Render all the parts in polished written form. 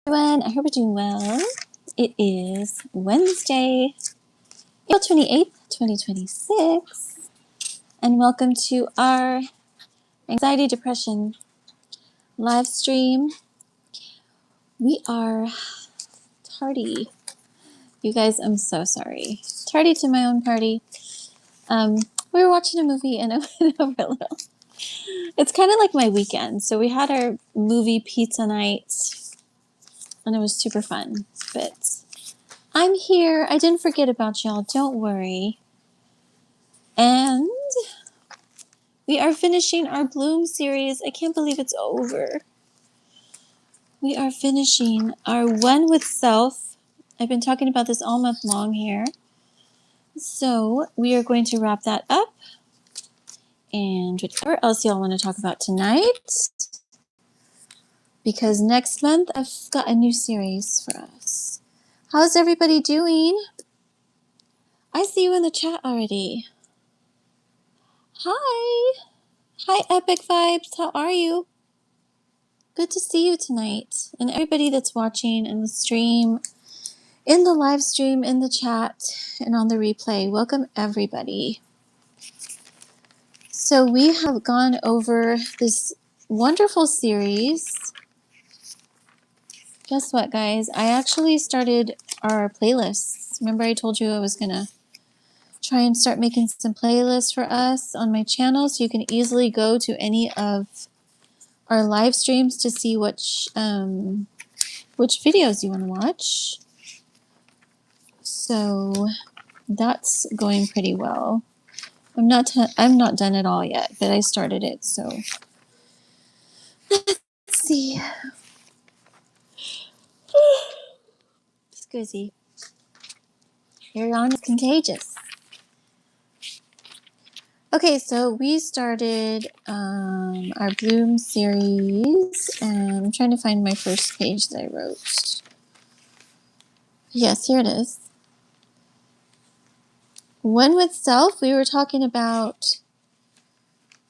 Everyone, I hope you're doing well. It is Wednesday, April 28th, 2026, and welcome to our anxiety depression live stream. We are tardy. You guys, I'm so sorry. Tardy to my own party. We were watching a movie and it went over a little. It's kind of like my weekend. So we had our movie pizza night and it was super fun, but I'm here. I didn't forget about y'all. Don't worry. And we are finishing our Bloom series. I can't believe it's over. We are finishing our One with Self. I've been talking about this all month long here. So we are going to wrap that up. And whatever else y'all want to talk about tonight. Because next month I've got a new series for us. How's everybody doing? I see you in the chat already. Hi. Hi, Epic Vibes. How are you? Good to see you tonight. And everybody that's watching in the stream, in the live stream, in the chat, and on the replay. Welcome, everybody. So we have gone over this wonderful series. Guess what, guys? I actually started our playlists. Remember I told you I was going to try and start making some playlists for us on my channel, so you can easily go to any of our live streams to see which videos you want to watch. So that's going pretty well. I'm not done it all yet, but I started it. So let's see. Excuse. Yawn is contagious. Okay, so we started our Bloom series, and I'm trying to find my first page that I wrote. Yes, here it is. One with Self, we were talking about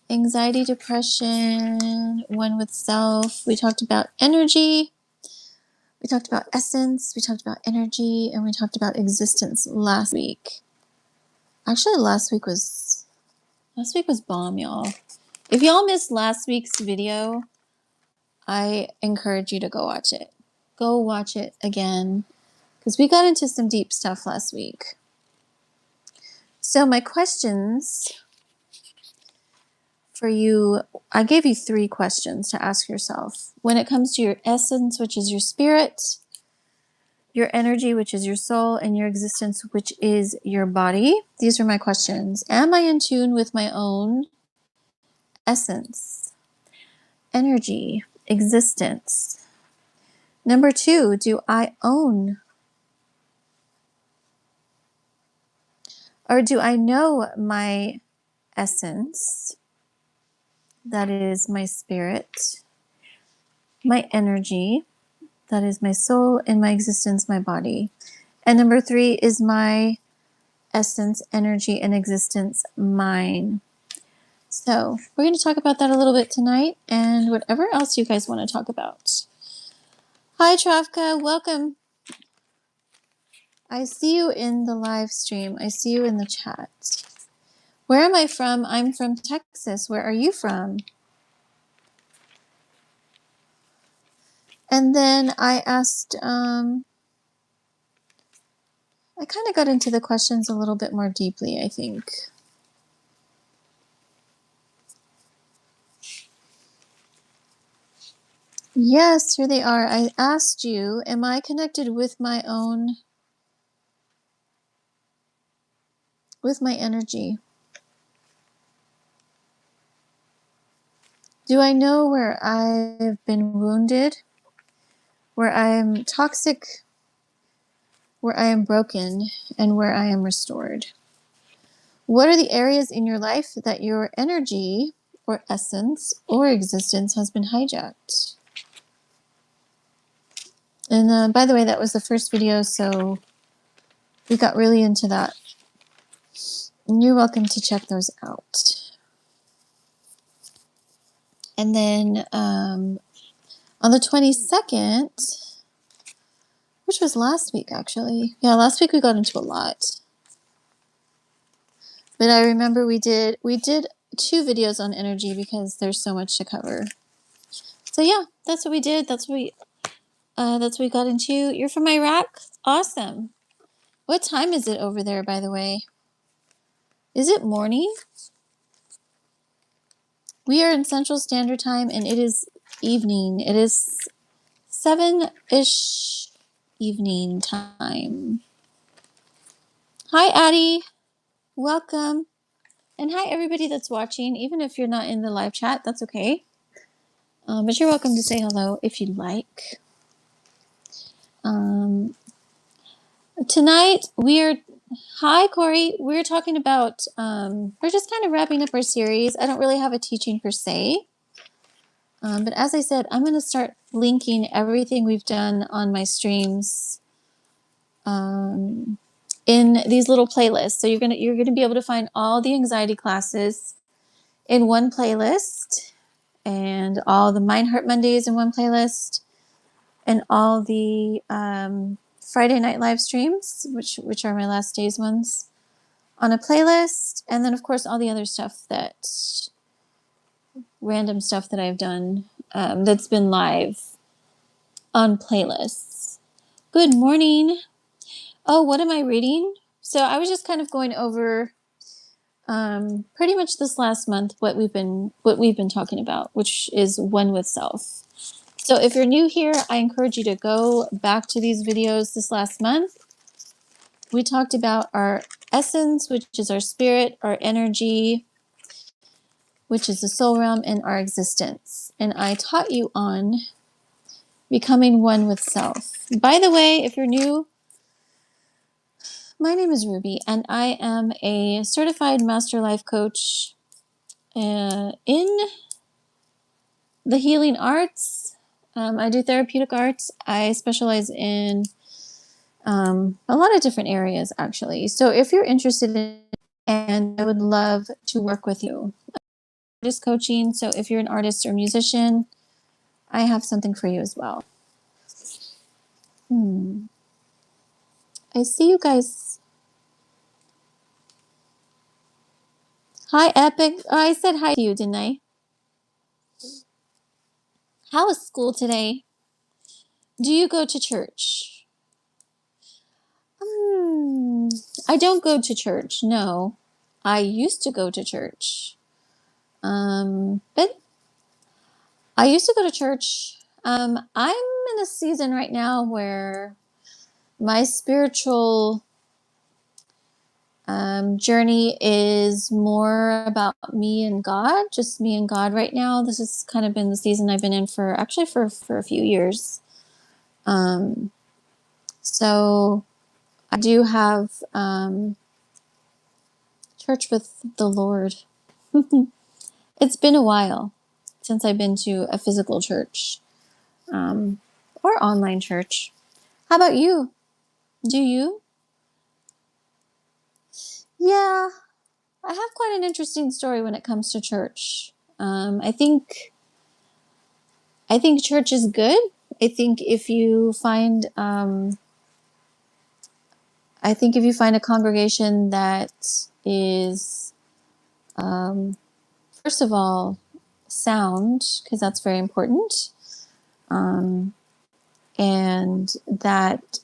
anxiety, depression, one with self. We talked about energy. We talked about essence. We talked about energy, and we talked about existence last week. Actually, last week was bomb, y'all. If y'all missed last week's video, I encourage you to go watch it. Go watch it again, because we got into some deep stuff last week. So my questions for you, I gave you 3 questions to ask yourself. When it comes to your essence, which is your spirit, your energy, which is your soul, and your existence, which is your body. These are my questions. Am I in tune with my own essence, energy, existence? Number 2, do I own or do I know my essence? That is my spirit, my energy, that is my soul, and my existence, my body. And number 3, is my essence, energy, and existence mine? So we're going to talk about that a little bit tonight, and whatever else you guys want to talk about. Hi, Travka. Welcome. I see you in the live stream. I see you in the chat. Where am I from? I'm from Texas. Where are you from? And then I asked, I kind of got into the questions a little bit more deeply, I think. Yes, here they are. I asked you, am I connected with my energy? Do I know where I've been wounded, where I am toxic, where I am broken, and where I am restored? What are the areas in your life that your energy or essence or existence has been hijacked? And by the way, that was the first video, so we got really into that. And you're welcome to check those out. And then on the 22nd, which was last week, actually. Yeah, last week we got into a lot. But I remember we did 2 videos on energy because there's so much to cover. So yeah, that's what we did. That's what we got into. You're from Iraq? Awesome. What time is it over there, by the way? Is it morning? We are in Central Standard Time, and it is evening. It is 7-ish evening time. Hi, Addie. Welcome. And hi, everybody that's watching. Even if you're not in the live chat, that's okay. But you're welcome to say hello if you'd like. Tonight, hi, Corey. We're talking about, we're just kind of wrapping up our series. I don't really have a teaching per se. But as I said, I'm going to start linking everything we've done on my streams in these little playlists. So you're gonna be able to find all the anxiety classes in one playlist, and all the Mind Heart Mondays in one playlist, and all the Friday night live streams, which are my last day's ones, on a playlist, and then of course all the other stuff random stuff that I've done that's been live on playlists. Good morning. Oh, what am I reading? So I was just kind of going over pretty much this last month what we've been talking about, which is one with self. So if you're new here, I encourage you to go back to these videos this last month. We talked about our essence, which is our spirit, our energy, which is the soul realm, and our existence. And I taught you on becoming one with self. By the way, if you're new, my name is Ruby, and I am a certified master life coach in the healing arts. I do therapeutic arts. I specialize in a lot of different areas, actually. So if you're interested in, and I would love to work with you. Artist coaching. So if you're an artist or musician, I have something for you as well. I see you guys. Hi, Epic. Oh, I said hi to you, didn't I? How was school today? Do you go to church? I don't go to church, no. I used to go to church. But I used to go to church. I'm in a season right now where my spiritual journey is more about me and God, just me and God right now. This has kind of been the season I've been in for a few years. So I do have church with the Lord. It's been a while since I've been to a physical church or online church. How about you? Do you? Yeah, I have quite an interesting story when it comes to church. I think church is good. I think if you find a congregation that is first of all sound, because that's very important, and that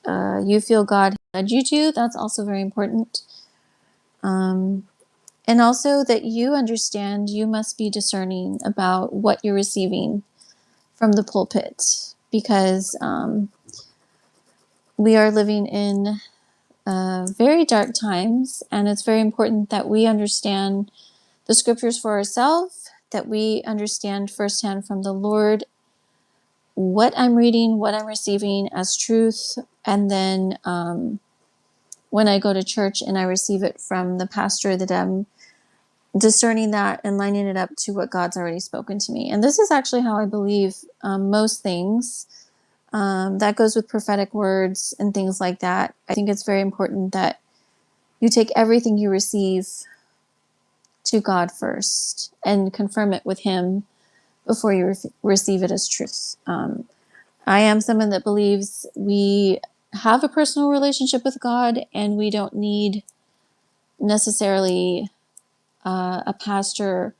you feel God led you to, that's also very important. And also that you understand you must be discerning about what you're receiving from the pulpit, because we are living in very dark times, and it's very important that we understand the scriptures for ourselves, that we understand firsthand from the Lord what I'm reading, what I'm receiving as truth, and then when I go to church and I receive it from the pastor, that I'm discerning that and lining it up to what God's already spoken to me. And this is actually how I believe most things. That goes with prophetic words and things like that. I think it's very important that you take everything you receive to God first and confirm it with Him before you receive it as truth. I am someone that believes we have a personal relationship with God, and we don't need necessarily a pastor,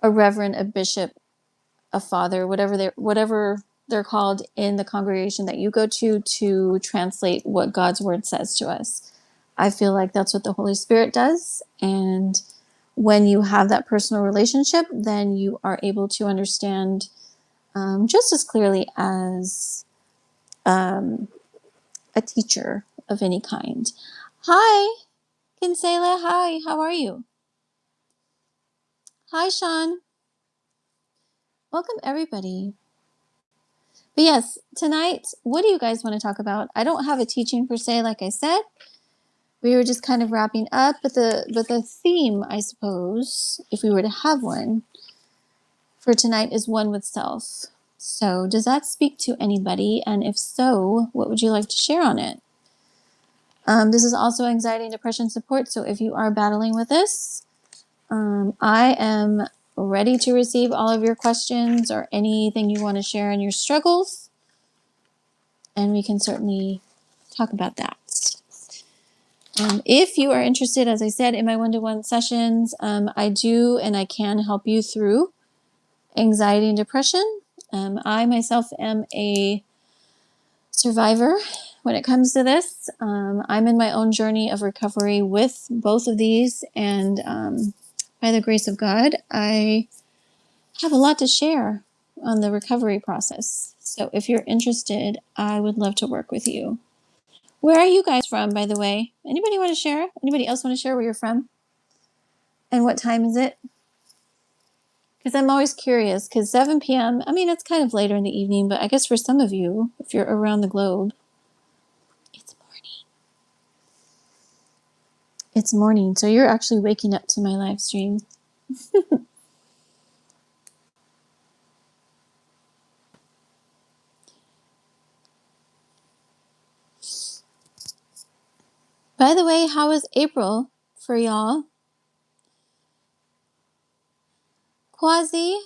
a reverend, a bishop, a father, whatever they're called in the congregation that you go to translate what God's word says to us. I feel like that's what the Holy Spirit does. And when you have that personal relationship, then you are able to understand just as clearly as a teacher of any kind. Hi, Kinsela. Hi, how are you? Hi, Sean. Welcome, everybody. But yes, tonight, what do you guys want to talk about? I don't have a teaching per se, like I said. We were just kind of wrapping up, but the theme, I suppose, if we were to have one for tonight, is one with self. So does that speak to anybody? And if so, what would you like to share on it? This is also anxiety and depression support. So if you are battling with this, I am ready to receive all of your questions or anything you want to share in your struggles. And we can certainly talk about that. If you are interested, as I said, in my one-to-one sessions, I do and I can help you through anxiety and depression. I myself am a survivor when it comes to this. I'm in my own journey of recovery with both of these, and by the grace of God, I have a lot to share on the recovery process. So if you're interested, I would love to work with you. Where are you guys from, by the way? Anybody want to share? Anybody else want to share where you're from? And what time is it? Because I'm always curious, because 7 p.m., I mean, it's kind of later in the evening, but I guess for some of you, if you're around the globe, it's morning. It's morning, so you're actually waking up to my live stream. By the way, how was April for y'all? Quasi?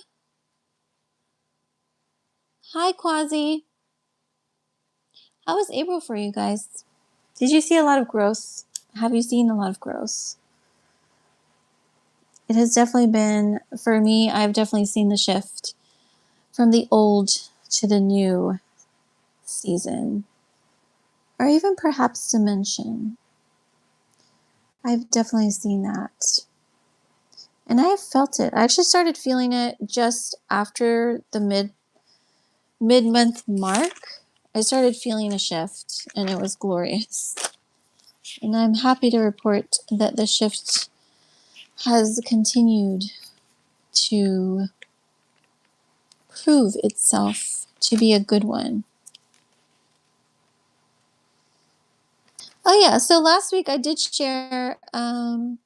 Hi, Quasi. How was April for you guys? Did you see a lot of growth? Have you seen a lot of growth? It has definitely been, for me, I've definitely seen the shift from the old to the new season, or even perhaps dimension. I've definitely seen that. And I have felt it. I actually started feeling it just after the mid-month mark. I started feeling a shift, and it was glorious. And I'm happy to report that the shift has continued to prove itself to be a good one. Oh yeah, so last week I did share on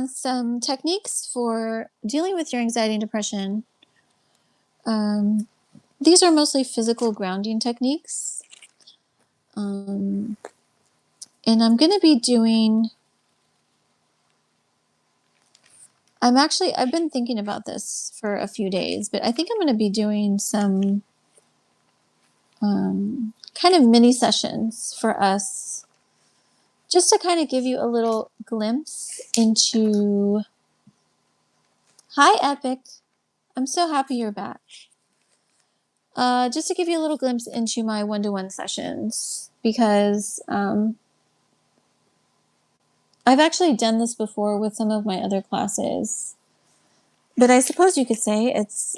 some techniques for dealing with your anxiety and depression. These are mostly physical grounding techniques. And I'm going to be doing, I've been thinking about this for a few days, but I think I'm going to be doing some kind of mini sessions for us, just to kind of give you a little glimpse into, hi Epic, I'm so happy you're back. Just to give you a little glimpse into my one-to-one sessions, because I've actually done this before with some of my other classes, but I suppose you could say it's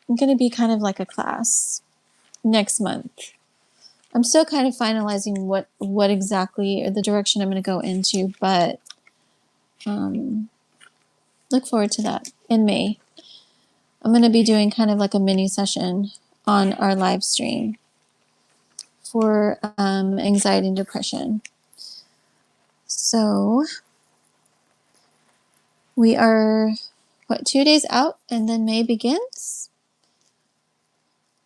going to be kind of like a class next month. I'm still kind of finalizing what exactly, or the direction I'm going to go into, but look forward to that in May. I'm going to be doing kind of like a mini session on our live stream for anxiety and depression. So we are, 2 days out, and then May begins.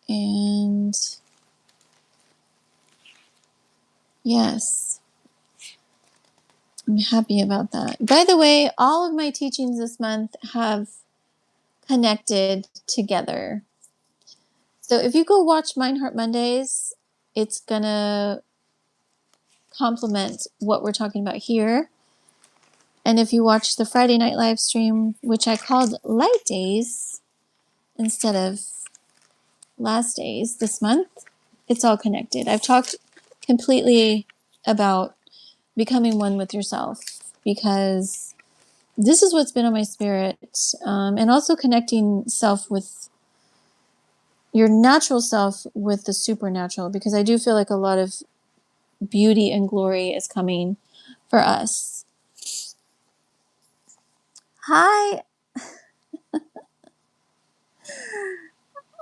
And yes, I'm happy about that. By the way, all of my teachings this month have connected together. So if you go watch Mind Heart Mondays, it's gonna complement what we're talking about here. And if you watch the Friday night live stream, which I called Light Days instead of Last Days this month, it's all connected. I've talked completely about becoming one with yourself, because this is what's been on my spirit, and also connecting self with your natural self with the supernatural, because I do feel like a lot of beauty and glory is coming for us. Hi,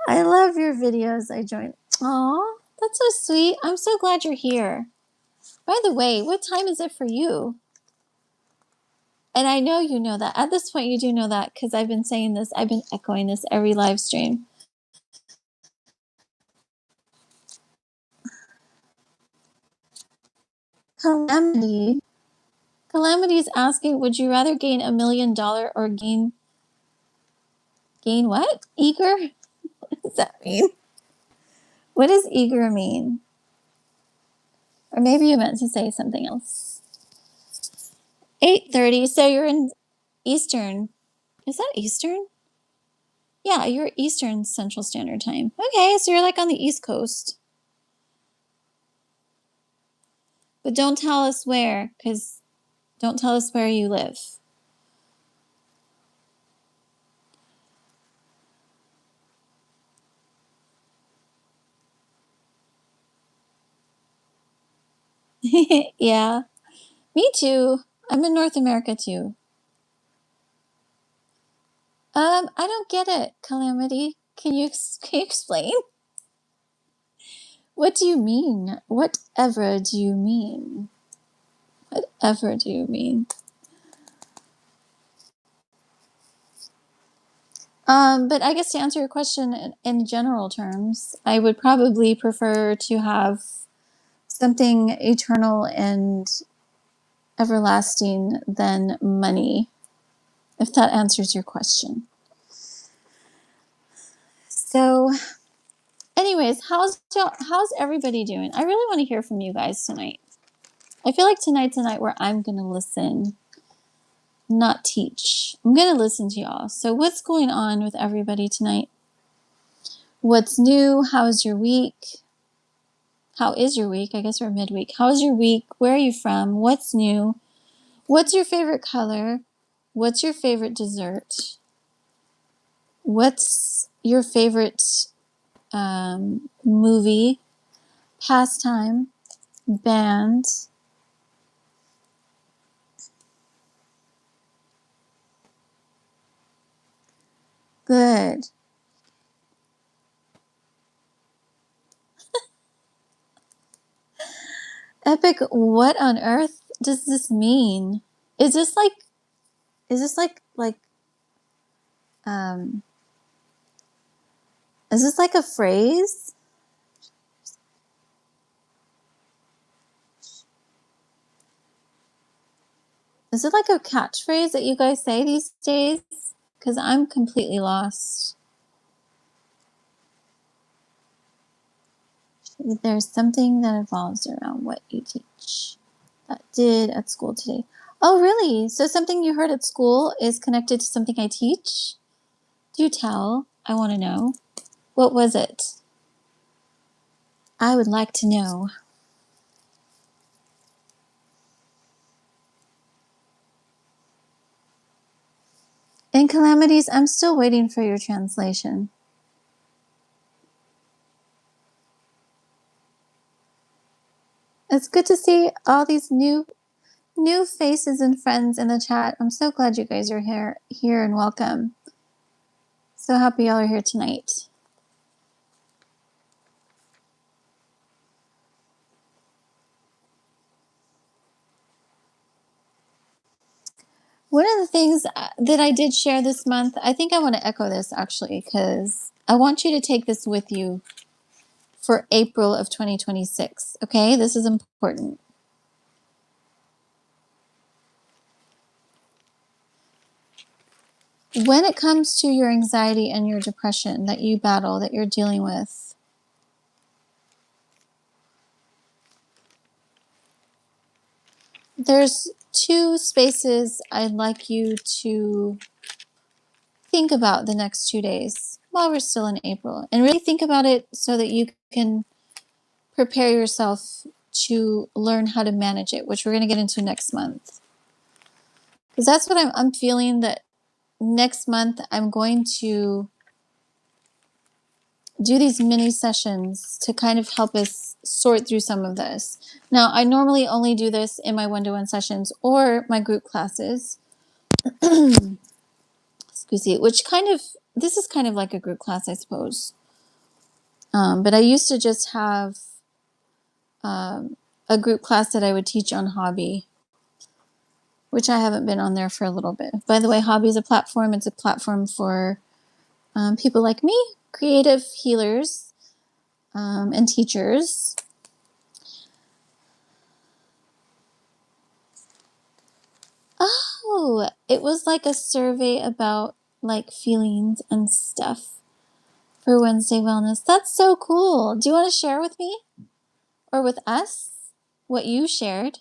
I love your videos. I joined. Aw, that's so sweet. I'm so glad you're here. By the way, what time is it for you? And I know you know that. At this point, you do know that, because I've been saying this. I've been echoing this every live stream. Calamity. Calamity is asking, would you rather gain $1 million or gain what? Eager? What does that mean? What does eager mean? Or maybe you meant to say something else. 8:30. So you're in Eastern. Is that Eastern? Yeah, you're Eastern Central Standard Time. Okay, so you're like on the East Coast. But don't tell us where, because don't tell us where you live. Yeah, me too. I'm in North America too. I don't get it, Calamity. Can you explain? What do you mean? Whatever do you mean? Whatever do you mean? But I guess to answer your question in general terms, I would probably prefer to have something eternal and everlasting than money, if that answers your question. So, anyways, how's everybody doing? I really want to hear from you guys tonight. I feel like tonight's a night where I'm going to listen, not teach. I'm going to listen to y'all. So what's going on with everybody tonight? What's new? How's your week? How is your week? I guess we're midweek. How's your week? Where are you from? What's new? What's your favorite color? What's your favorite dessert? What's your favorite movie, pastime, band? Good. Epic, what on earth does this mean? Is this like um is this like a phrase? Is it like a catchphrase that you guys say these days? Because I'm completely lost. There's something that evolves around what you teach. That did at school today. Oh, really? So something you heard at school is connected to something I teach? Do tell. I want to know. What was it? I would like to know. In Calamities, I'm still waiting for your translation. It's good to see all these new faces and friends in the chat. I'm so glad you guys are here and welcome. So happy y'all are here tonight. One of the things that I did share this month, I think I want to echo this actually, because I want you to take this with you for April of 2026. Okay, this is important. When it comes to your anxiety and your depression that you battle, that you're dealing with, there's two spaces I'd like you to think about the next 2 days while we're still in April, and really think about it so that you can prepare yourself to learn how to manage it, which we're going to get into next month. Because that's what I'm feeling, that next month I'm going to do these mini sessions to kind of help us sort through some of this. Now, I normally only do this in my one-to-one sessions or my group classes. Excuse me, this is kind of like a group class, I suppose. But I used to just have a group class that I would teach on Hobby, which I haven't been on there for a little bit. By the way, Hobby is a platform. It's a platform for people like me, creative healers and teachers. Oh, it was like a survey about like feelings and stuff for Wednesday Wellness. That's so cool. Do you want to share with me or with us what you shared?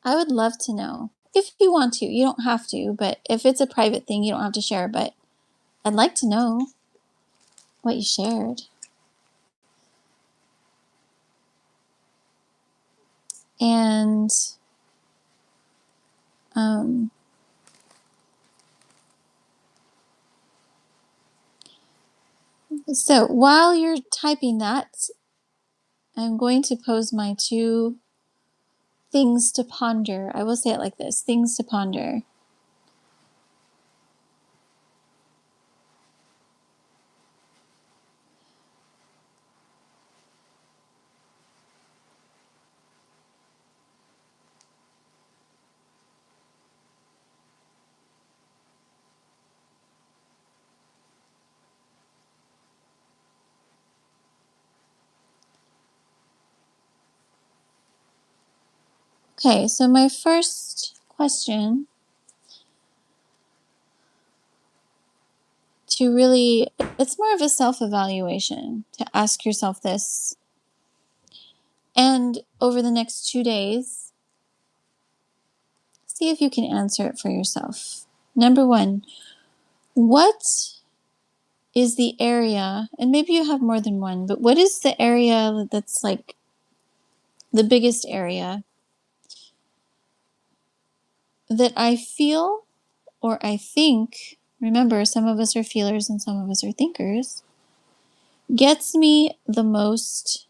I would love to know. If you want to, you don't have to, but if it's a private thing, you don't have to share, but I'd like to know what you shared. And so while you're typing that, I'm going to pose my 2 things to ponder. I will say it like this: things to ponder. Okay, so my first question it's more of a self-evaluation to ask yourself this. And over the next 2 days, see if you can answer it for yourself. Number 1, what is the area, and maybe you have more than one, but what is the area that's like the biggest area that I feel or I think, remember, some of us are feelers and some of us are thinkers, gets me the most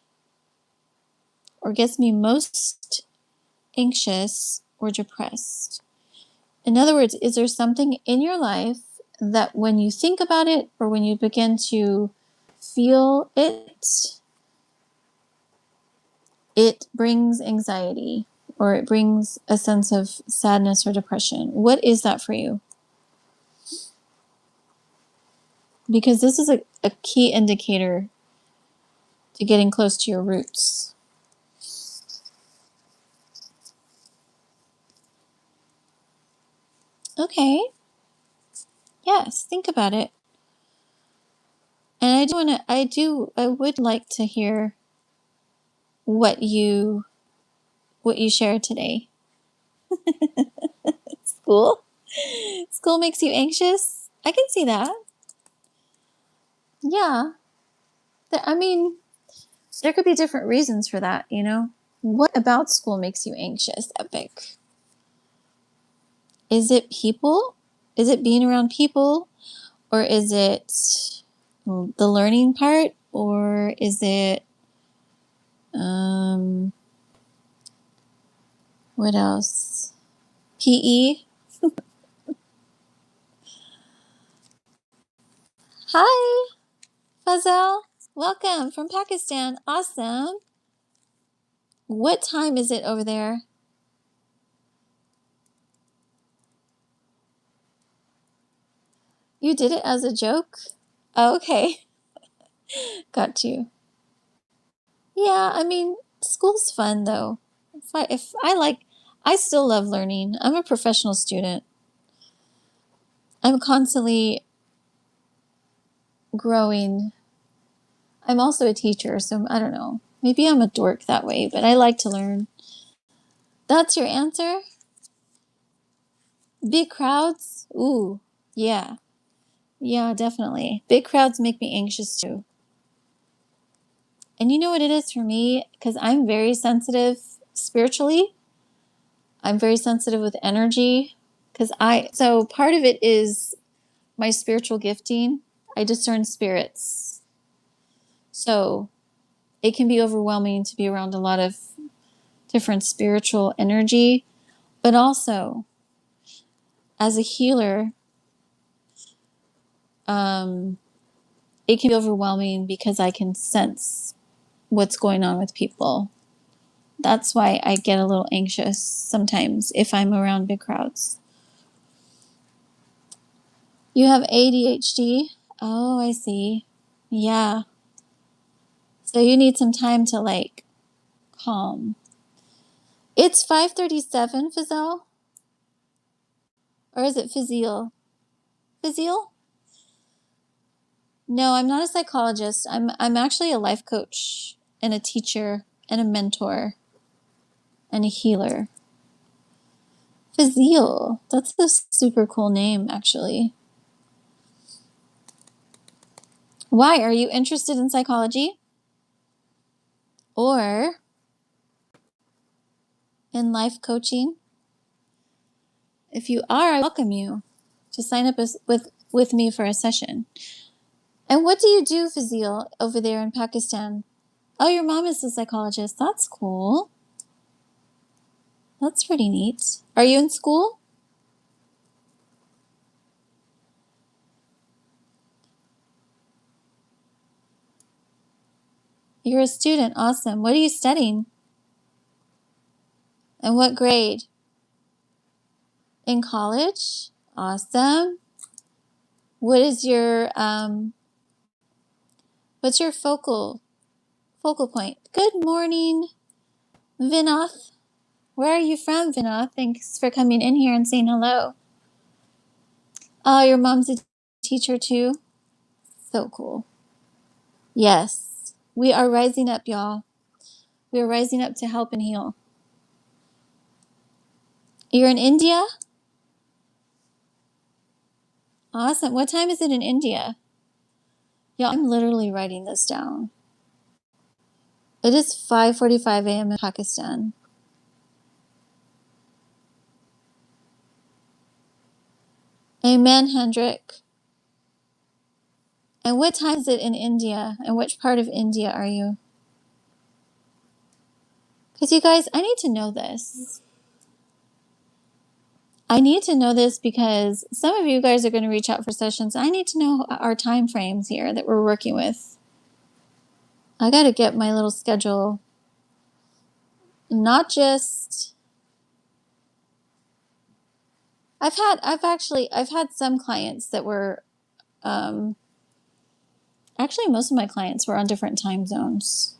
or gets me most anxious or depressed? In other words, is there something in your life that when you think about it or when you begin to feel it, it brings anxiety or it brings a sense of sadness or depression? What is that for you? Because this is a key indicator to getting close to your roots. Okay. Yes, think about it. And I would like to hear what you shared today. School? School makes you anxious? I can see that. Yeah. I mean, there could be different reasons for that, you know? What about school makes you anxious, Epic? Is it people? Is it being around people? Or is it the learning part? Or is it, what else? PE? Hi, Fazal. Welcome from Pakistan. Awesome. What time is it over there? You did it as a joke? Oh, okay. Got you. Yeah, I mean, school's fun though. I still love learning. I'm a professional student. I'm constantly growing. I'm also a teacher, so I don't know. Maybe I'm a dork that way, but I like to learn. That's your answer? Big crowds? Ooh, yeah. Yeah, definitely. Big crowds make me anxious too. And you know what it is for me? Because I'm very sensitive spiritually. I'm very sensitive with energy. So part of it is my spiritual gifting. I discern spirits. So it can be overwhelming to be around a lot of different spiritual energy. But also, as a healer, it can be overwhelming because I can sense what's going on with people. That's why I get a little anxious sometimes if I'm around big crowds. You have ADHD? Oh, I see. Yeah. So you need some time to like calm. It's 5:37, Fazelle? Or is it Fazile? Fazile? No, I'm not a psychologist. I'm actually a life coach and a teacher and a mentor and a healer. Fazile. That's a super cool name, actually. Why? Are you interested in psychology? Or in life coaching? If you are, I welcome you to sign up with me for a session. And what do you do, Fazile, over there in Pakistan? Oh, your mom is a psychologist. That's cool. That's pretty neat. Are you in school? You're a student. Awesome. What are you studying? And what grade? In college? Awesome. What is your what's your focal point? Good morning, Vinoth. Where are you from, Vinoth? Thanks for coming in here and saying hello. Oh, your mom's a teacher too? So cool. Yes. We are rising up, y'all. We are rising up to help and heal. You're in India? Awesome. What time is it in India? Yeah, I'm literally writing this down. It is 5:45 a.m. in Pakistan. Amen, Hendrik. And what time is it in India? And which part of India are you? Because you guys, I need to know this. I need to know this because some of you guys are going to reach out for sessions. I need to know our time frames here that we're working with. I got to get my little schedule. Not just I've had some clients that were actually most of my clients were on different time zones.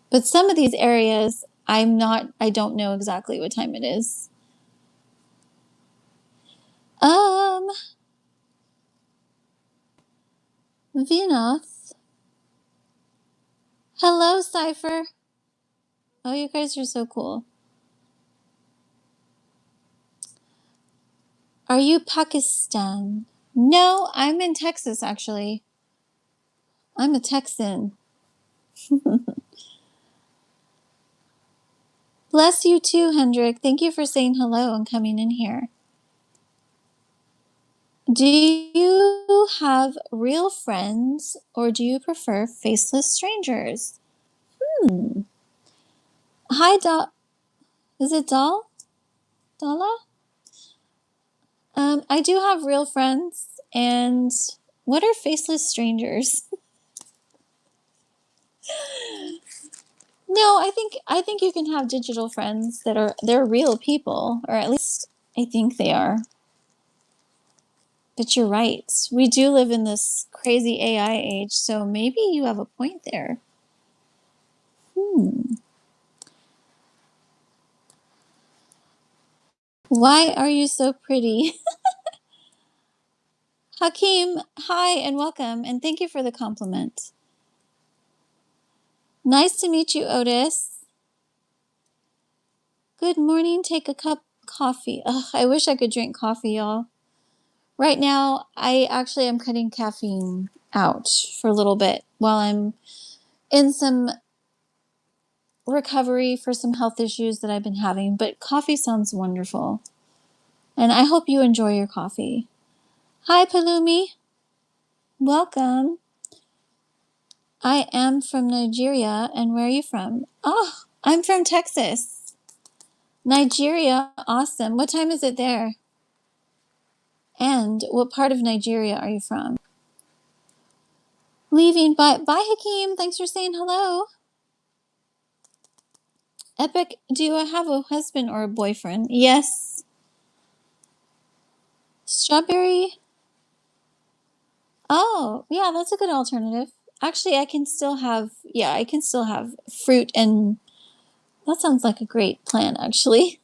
But some of these areas I don't know exactly what time it is. Vinoth. Hello, Cypher. Oh, you guys are so cool. Are you Pakistan? No, I'm in Texas, actually. I'm a Texan. Bless you too, Hendrik. Thank you for saying hello and coming in here. Do you have real friends or do you prefer faceless strangers? Hi, Doll. Is it Doll? Dalla? I do have real friends. And what are faceless strangers? No, I think you can have digital friends they're real people, or at least I think they are. But you're right. We do live in this crazy AI age, so maybe you have a point there. Why are you so pretty? Hakeem, hi and welcome, and thank you for the compliment. Nice to meet you, Otis. Good morning. Take a cup of coffee. Ugh, I wish I could drink coffee, y'all. Right now, I actually am cutting caffeine out for a little bit while I'm in some recovery for some health issues that I've been having. But coffee sounds wonderful. And I hope you enjoy your coffee. Hi, Palumi. Welcome. I am from Nigeria. And where are you from? Oh, I'm from Texas. Nigeria. Awesome. What time is it there? And what part of Nigeria are you from? Leaving. Bye, Hakeem. Thanks for saying hello. Epic, do you have a husband or a boyfriend? Yes. Strawberry. Oh, yeah, that's a good alternative. Actually, I can still have fruit, and that sounds like a great plan, actually.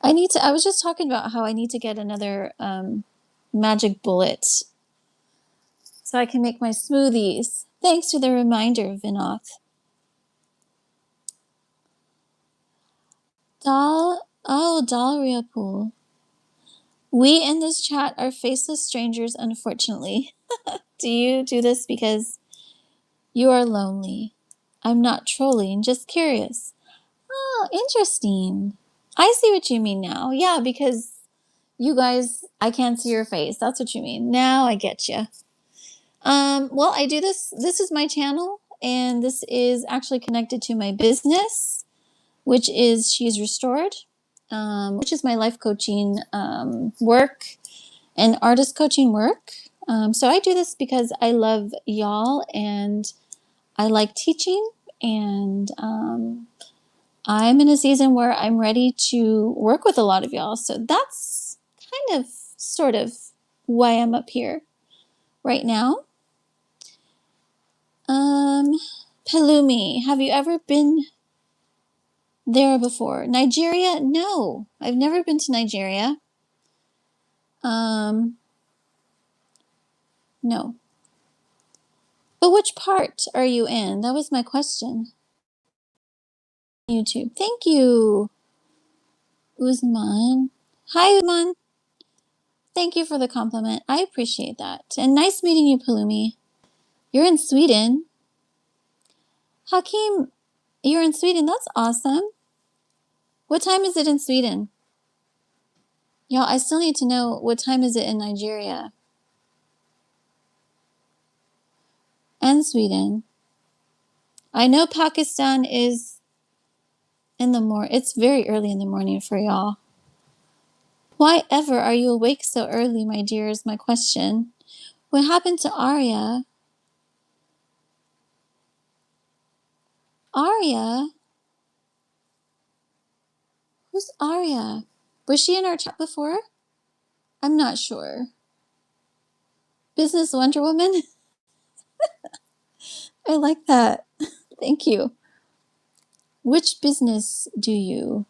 I was just talking about how I need to get another magic bullet so I can make my smoothies. Thanks for the reminder, Vinoth. Dahlia Pool. We in this chat are faceless strangers, unfortunately. Do you do this because you are lonely? I'm not trolling, just curious. Oh, interesting. I see what you mean now. Yeah, because you guys, I can't see your face. That's what you mean. Now I get you. Well, I do this. This is my channel, and this is actually connected to my business, which is She's Restored, which is my life coaching work and artist coaching work. So I do this because I love y'all and I like teaching, and I'm in a season where I'm ready to work with a lot of y'all. So that's kind of, sort of, why I'm up here right now. Palumi, have you ever been there before? Nigeria? No, I've never been to Nigeria. No. But which part are you in? That was my question. YouTube. Thank you, Uzman. Hi, Uzman. Thank you for the compliment. I appreciate that. And nice meeting you, Palumi. You're in Sweden. Hakeem, you're in Sweden. That's awesome. What time is it in Sweden? Y'all, I still need to know, what time is it in Nigeria? And Sweden. I know Pakistan is in the morning. It's very early in the morning for y'all. Why ever are you awake so early, my dear, is my question. What happened to Arya? Arya? Who's Arya? Was she in our chat before? I'm not sure. Business Wonder Woman? I like that. Thank you. Which business do you?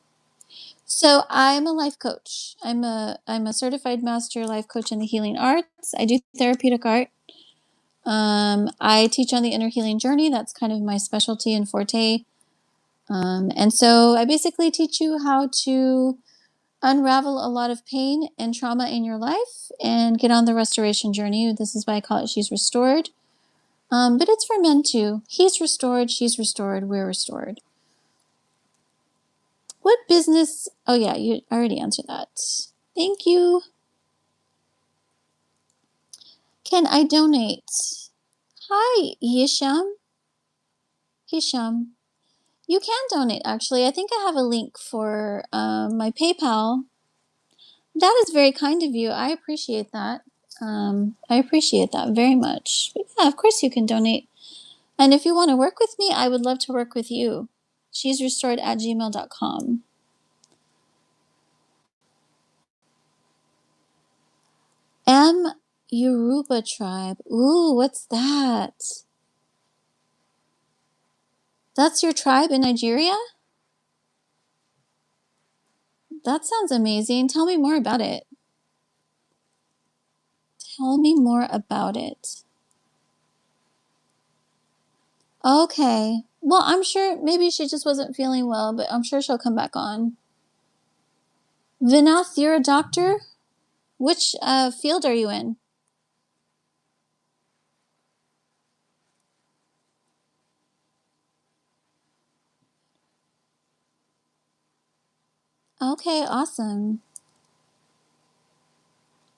So I'm a life coach. I'm a certified master life coach in the healing arts. I do therapeutic art. I teach on the inner healing journey. That's kind of my specialty and forte. And so I basically teach you how to unravel a lot of pain and trauma in your life and get on the restoration journey. This is why I call it She's Restored. But it's for men too. He's restored, she's restored, we're restored. What business? Oh yeah, you already answered that. Thank you. Can I donate? Hi, Hisham. Hisham. You can donate, actually. I think I have a link for my PayPal. That is very kind of you. I appreciate that. I appreciate that very much. But yeah, of course you can donate. And if you want to work with me, I would love to work with you. She's restored@gmail.com. M Yoruba tribe. Ooh, what's that? That's your tribe in Nigeria? That sounds amazing. Tell me more about it. Tell me more about it. Okay. Well, I'm sure maybe she just wasn't feeling well, but I'm sure she'll come back on. Vinath, you're a doctor? Which field are you in? Okay, awesome.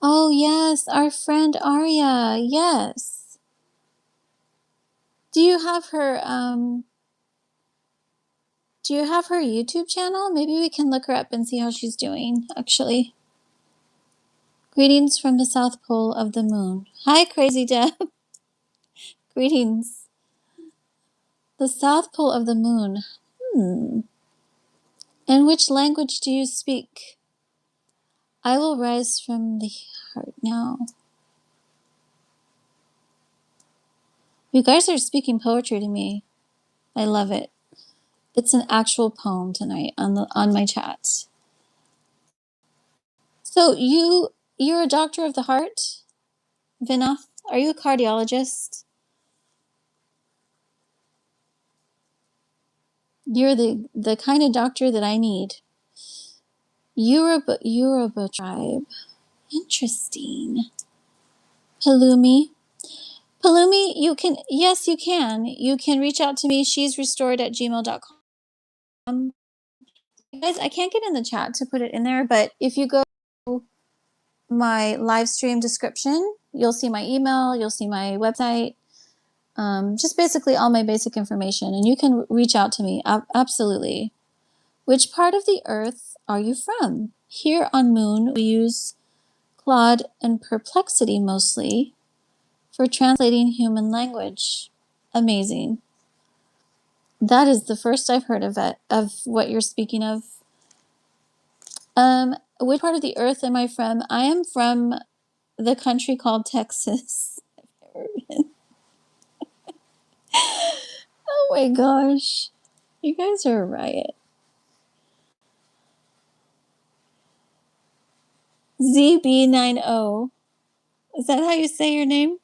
Oh, yes, our friend Arya. Yes. Do you have her YouTube channel? Maybe we can look her up and see how she's doing, actually. Greetings from the South Pole of the Moon. Hi, Crazy Deb. Greetings. The South Pole of the Moon. And which language do you speak? I will rise from the heart now. You guys are speaking poetry to me. I love it. It's an actual poem tonight on my chat. So you're a doctor of the heart, Vinath? Are you a cardiologist? You're the kind of doctor that I need. Yoruba tribe. Interesting. Palumi. Palumi, yes, you can. You can reach out to me, she'srestored@gmail.com. Guys, I can't get in the chat to put it in there, but if you go to my live stream description, you'll see my email, you'll see my website, just basically all my basic information, and you can reach out to me. Absolutely. Which part of the earth are you from? Here on Moon, we use Claude and Perplexity mostly for translating human language. Amazing. That is the first I've heard of it, of what you're speaking of. Which part of the earth am I from? I am from the country called Texas. I've never been. Oh my gosh. You guys are a riot. ZB90. Is that how you say your name?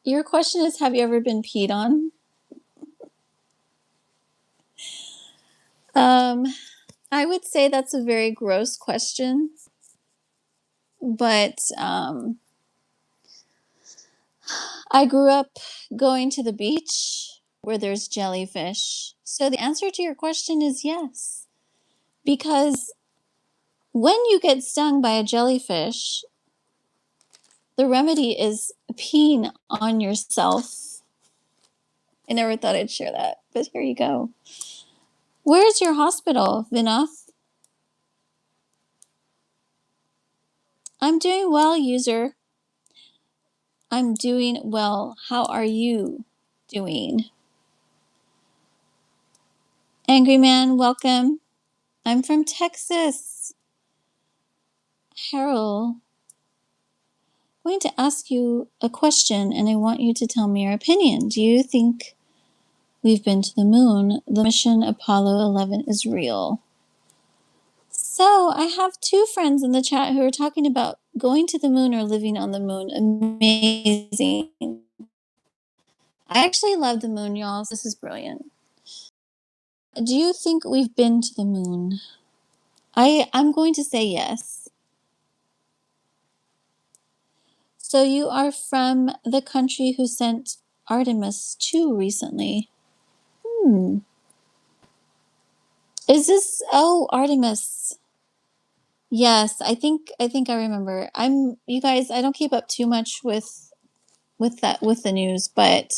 Your question is, have you ever been peed on? I would say that's a very gross question, but I grew up going to the beach where there's jellyfish. So the answer to your question is yes. Because when you get stung by a jellyfish, the remedy is peeing on yourself. I never thought I'd share that, but here you go. Where's your hospital, Vinath? I'm doing well, user. I'm doing well. How are you doing? Angry Man, welcome. I'm from Texas. Harold, I'm going to ask you a question and I want you to tell me your opinion. Do you think we've been to the moon? The mission Apollo 11 is real. So I have two friends in the chat who are talking about going to the moon or living on the moon. Amazing. I actually love the moon, y'all. This is brilliant. Do you think we've been to the moon? I'm going to say yes. So you are from the country who sent Artemis 2 recently. Is this Artemis? Yes, I think I remember. You guys, I don't keep up too much with the news, but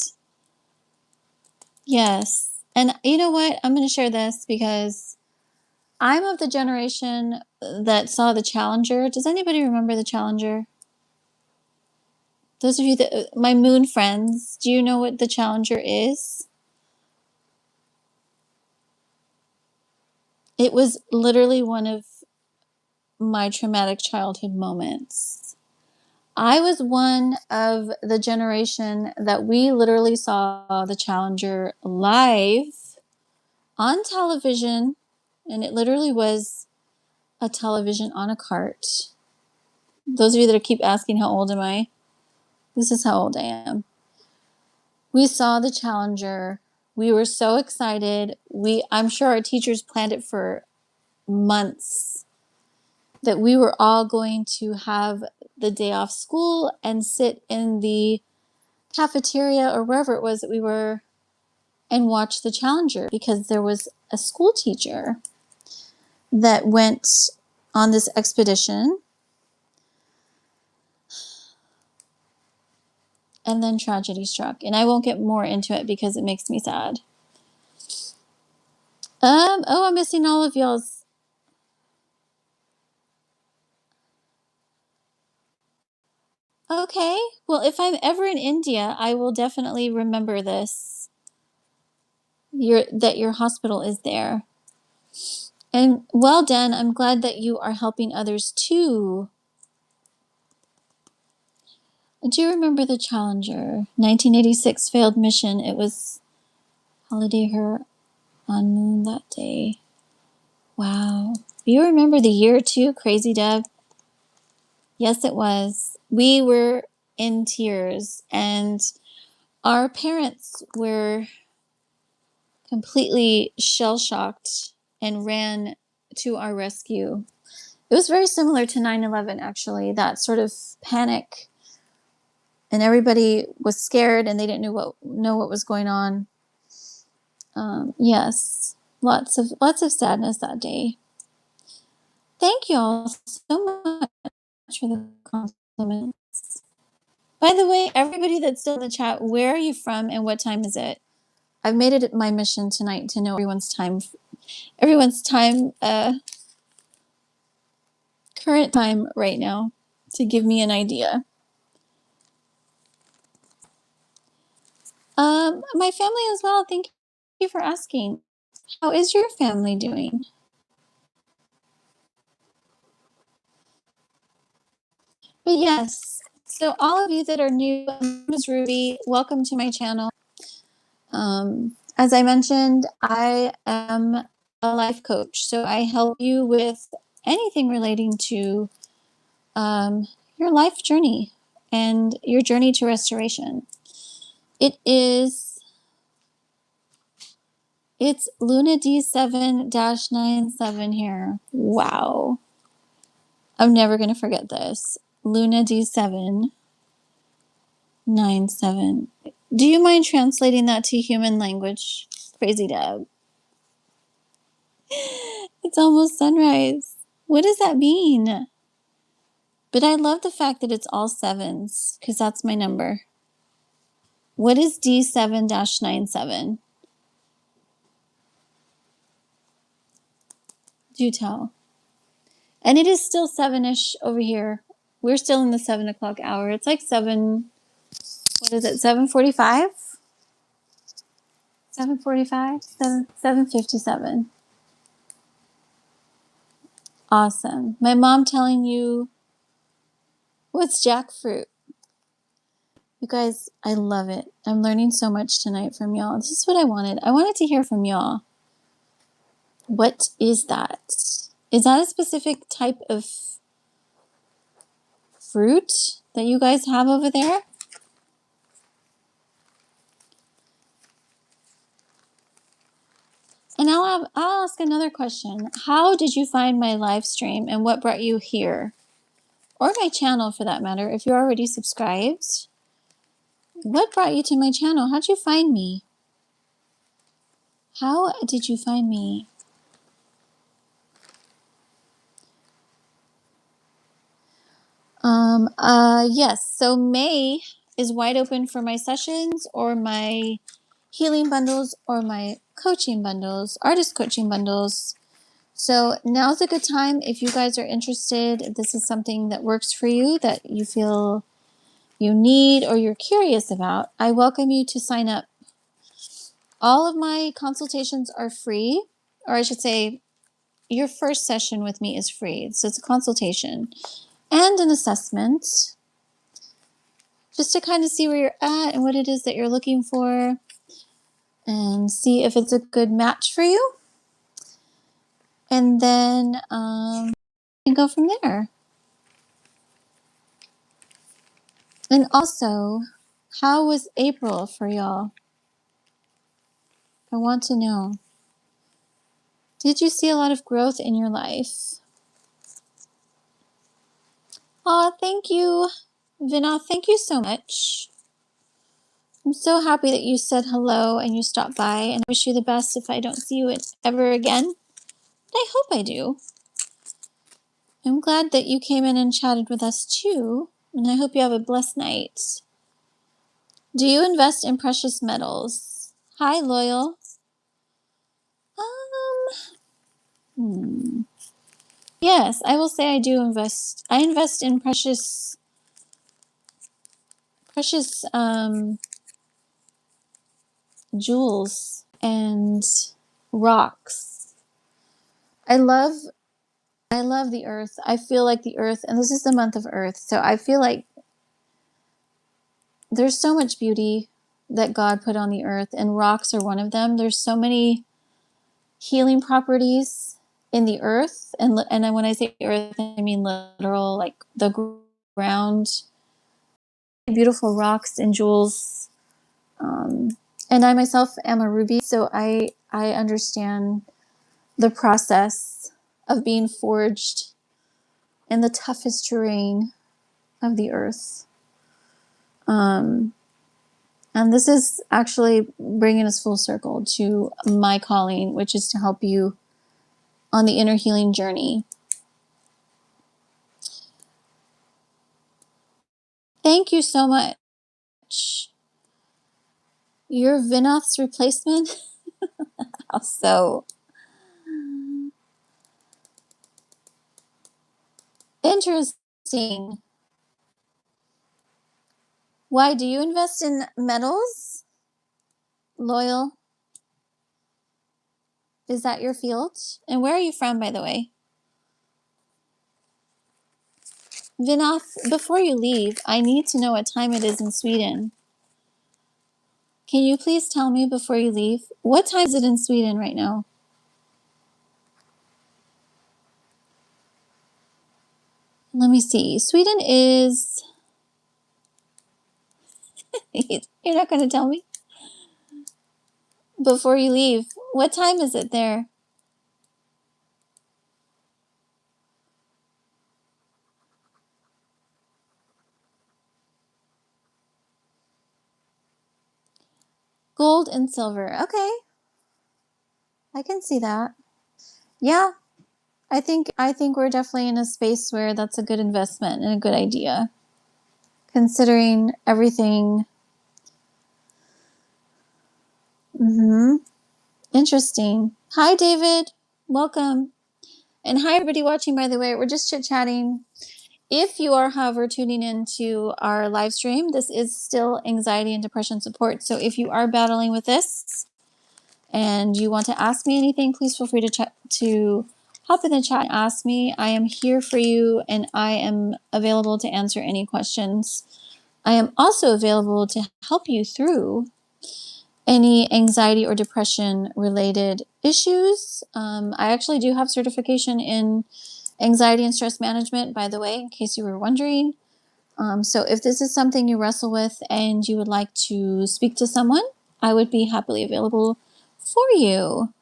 yes. And you know what? I'm going to share this because I'm of the generation that saw the Challenger. Does anybody remember the Challenger? Those of you that my moon friends, do you know what the Challenger is? It was literally one of my traumatic childhood moments. I was one of the generation that we literally saw the Challenger live on television, and it literally was a television on a cart. Those of you that keep asking how old am I, this is how old I am. We saw the Challenger We were so excited. I'm sure our teachers planned it for months, that we were all going to have the day off school and sit in the cafeteria or wherever it was that we were and watch the Challenger, because there was a school teacher that went on this expedition, and then tragedy struck. And I won't get more into it because it makes me sad. Oh, I'm missing all of y'all's. Okay, well, if I'm ever in India, I will definitely remember this. That your hospital is there. And well done. I'm glad that you are helping others too. Do you remember the Challenger? 1986 failed mission. It was holiday her on moon that day. Wow. Do you remember the year too, Crazy Deb? Yes, it was. We were in tears, and our parents were completely shell-shocked and ran to our rescue. It was very similar to 9/11, actually, that sort of panic, and everybody was scared and they didn't know what was going on. Yes, lots of sadness that day. Thank you all so much for the compliments. By the way, everybody that's still in the chat, where are you from and what time is it? I've made it my mission tonight to know everyone's time, current time right now, to give me an idea. My family as well. Thank you for asking. How is your family doing? But yes, so all of you that are new, my name is Ruby. Welcome to my channel. As I mentioned, I am a life coach, so I help you with anything relating to your life journey and your journey to restoration. It's Luna D7-97 here. Wow. I'm never going to forget this. Luna D7-97. Do you mind translating that to human language? Crazy Deb. It's almost sunrise. What does that mean? But I love the fact that it's all sevens, because that's my number. What is D7-97? Do tell. And it is still 7-ish over here. We're still in the 7 o'clock hour. It's like 7, what is it, 7:45? 7:45? 7:57. Awesome. My mom telling you, what's jackfruit? You guys, I love it. I'm learning so much tonight from y'all. This is what I wanted. I wanted to hear from y'all. What is that? Is that a specific type of fruit that you guys have over there? And I'll ask another question. How did you find my live stream and what brought you here? Or my channel for that matter, if you're already subscribed. What brought you to my channel? How'd you find me? How did you find me? Yes, so May is wide open for my sessions or my healing bundles or my coaching bundles, artist coaching bundles. So now's a good time if you guys are interested, if this is something that works for you, that you feel you need or you're curious about, I welcome you to sign up. All of my consultations are free, or I should say your first session with me is free. So it's a consultation and an assessment, just to kind of see where you're at and what it is that you're looking for and see if it's a good match for you. And then you can go from there. And also, how was April for y'all? I want to know. Did you see a lot of growth in your life? Oh, thank you, Vinod. Thank you so much. I'm so happy that you said hello and you stopped by, and I wish you the best if I don't see you ever again. But I hope I do. I'm glad that you came in and chatted with us too, and I hope you have a blessed night. Do you invest in precious metals? Hi, Loyal. Yes, I will say I do invest. I invest in precious jewels and rocks. I love the earth. I feel like the earth, and this is the month of earth, so I feel like there's so much beauty that God put on the earth, and rocks are one of them. There's so many healing properties in the earth, and when I say earth, I mean literal, like the ground. Beautiful rocks and jewels. And I myself am a ruby, so I understand the process of being forged in the toughest terrain of the earth. And this is actually bringing us full circle to my calling, which is to help you on the inner healing journey. Thank you so much. You're Vinoth's replacement? So interesting. Why do you invest in metals? Loyal? Is that your field? And where are you from, by the way? Vinoth, before you leave, I need to know what time it is in Sweden. Can you please tell me before you leave? What time is it in Sweden right now? Let me see. Sweden is... You're not going to tell me? Before you leave, what time is it there? Gold and silver. Okay. I can see that. Yeah. I think we're definitely in a space where that's a good investment and a good idea. Considering everything. Interesting. Hi, David. Welcome. And hi, everybody watching, by the way. We're just chit-chatting. If you are, however, tuning into our live stream, this is still anxiety and depression support. So if you are battling with this and you want to ask me anything, please feel free to hop in the chat and ask me. I am here for you, and I am available to answer any questions. I am also available to help you through any anxiety or depression related issues. I actually do have certification in anxiety and stress management, by the way, in case you were wondering. So if this is something you wrestle with and you would like to speak to someone, I would be happily available for you.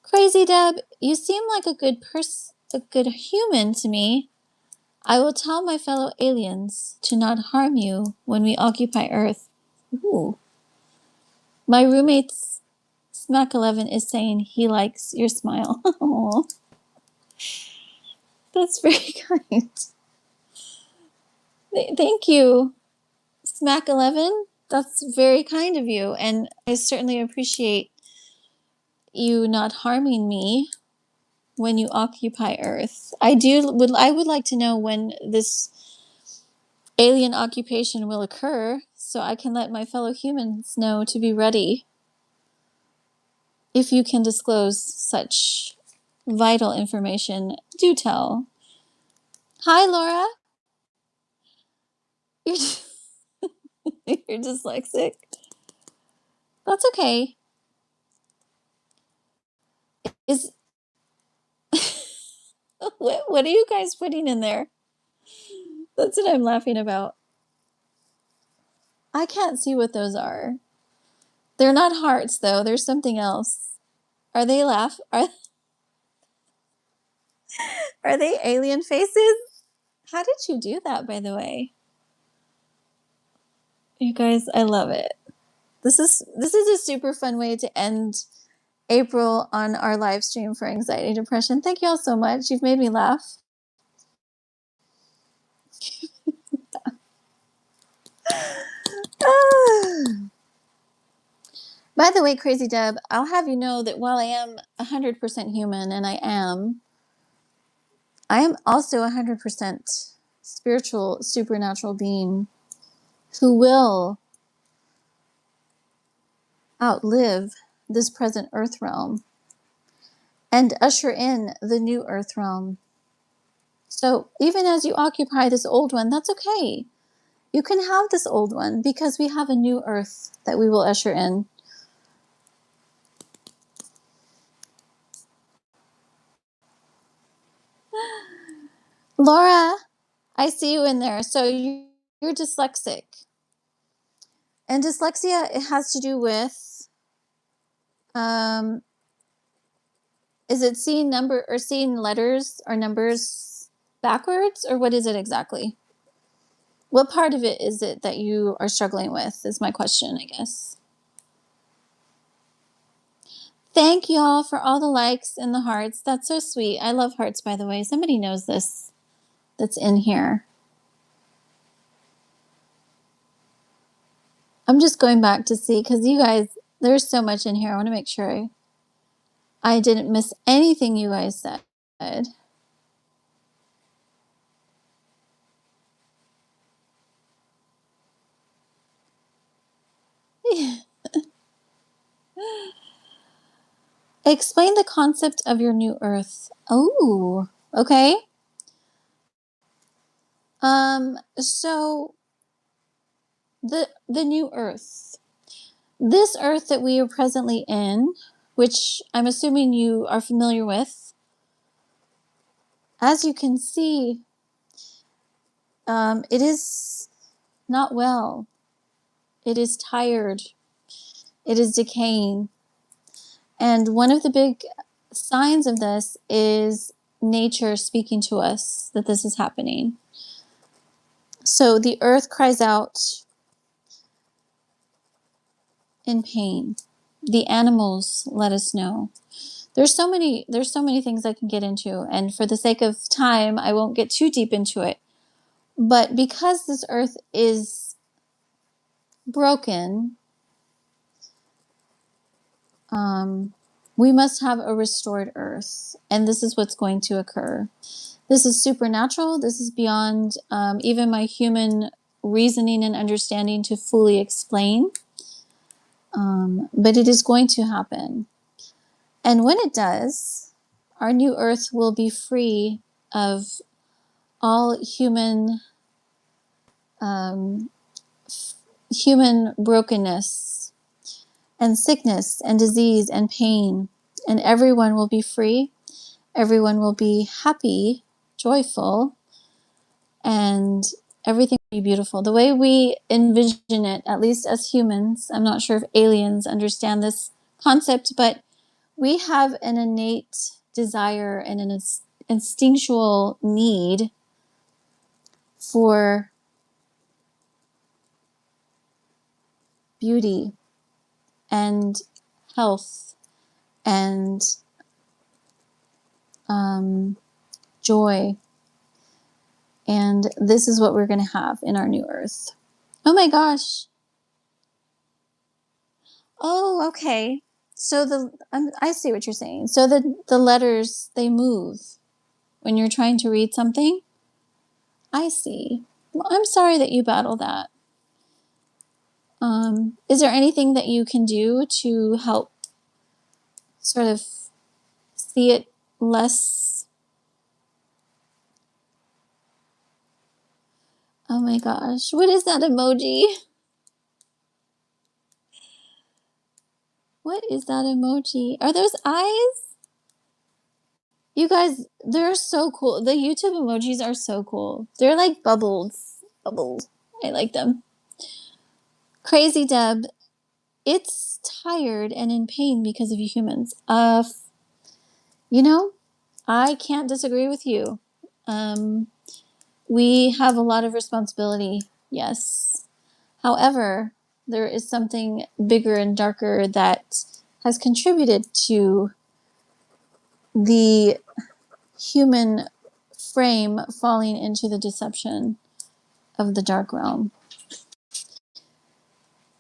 Crazy Deb, you seem like a good human to me. I will tell my fellow aliens to not harm you when we occupy Earth. Ooh. My roommate's Smack 11 is saying he likes your smile. Aww. That's very kind. Thank you, Smack 11. That's very kind of you, and I certainly appreciate you not harming me when you occupy Earth. I would like to know when this alien occupation will occur, so I can let my fellow humans know to be ready. If you can disclose such vital information, do tell. Hi, Laura. You're, you're dyslexic. That's okay. Is what are you guys putting in there? That's what I'm laughing about. I can't see what those are. They're not hearts, though. There's something else. Are they are they alien faces? How did you do that, by the way? You guys, I love it. This is a super fun way to end April on our live stream for anxiety depression. Thank you all so much. You've made me laugh. By the way, Crazy Deb, I'll have you know that while I am 100% human, and I am also 100% spiritual, supernatural being who will outlive this present earth realm and usher in the new earth realm. So even as you occupy this old one, that's okay. You can have this old one because we have a new earth that we will usher in. Laura, I see you in there. So you're dyslexic. And dyslexia, it has to do with, is it seeing letters or numbers backwards, or what is it exactly? What part of it is it that you are struggling with is my question, I guess. Thank y'all for all the likes and the hearts. That's so sweet. I love hearts, by the way. Somebody knows this that's in here. I'm just going back to see, because you guys, there's so much in here. I want to make sure I didn't miss anything you guys said. Explain the concept of your new earth. Oh, okay. So the new earth. This earth that we are presently in, which I'm assuming you are familiar with, as you can see, it is not well. It is tired. It is decaying. And one of the big signs of this is nature speaking to us that this is happening. So the earth cries out in pain. The animals let us know. There's so many things I can get into, and for the sake of time, I won't get too deep into it. But because this earth is broken, we must have a restored earth, and this is what's going to occur. This is supernatural. This is beyond even my human reasoning and understanding to fully explain. But it is going to happen. And when it does, our new earth will be free of all human brokenness and sickness and disease and pain. And everyone will be free. Everyone will be happy, joyful, and everything will be beautiful. The way we envision it, at least as humans, I'm not sure if aliens understand this concept, but we have an innate desire and an instinctual need for beauty and health and joy. And this is what we're going to have in our new earth. Oh my gosh. Oh, okay. So I see what you're saying. So the letters, they move when you're trying to read something. I see. Well, I'm sorry that you battle that. Is there anything that you can do to help sort of see it less? Oh my gosh. What is that emoji? What is that emoji? Are those eyes? You guys, they're so cool. The YouTube emojis are so cool. They're like bubbles. Bubbles. I like them. Crazy Deb, it's tired and in pain because of you humans. I can't disagree with you. We have a lot of responsibility, yes. However, there is something bigger and darker that has contributed to the human frame falling into the deception of the dark realm.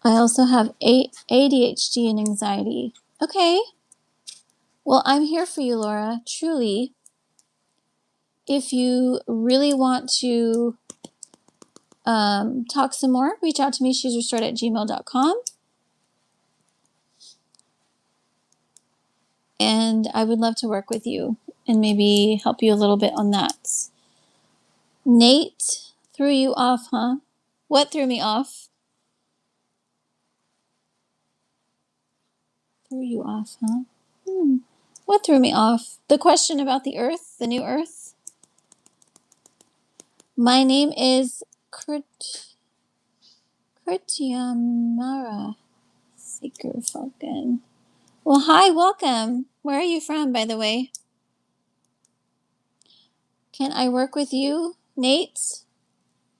I also have ADHD and anxiety. Okay. Well, I'm here for you, Laura. Truly. If you really want to talk some more, reach out to me, she'srestored@gmail.com. And I would love to work with you and maybe help you a little bit on that. Nate threw you off, huh? What threw me off? Threw you off, huh? What threw me off? The question about the earth, the new earth? My name is Kurtiamara Seeker Falcon. Well, hi, welcome. Where are you from, by the way? Can I work with you, Nate?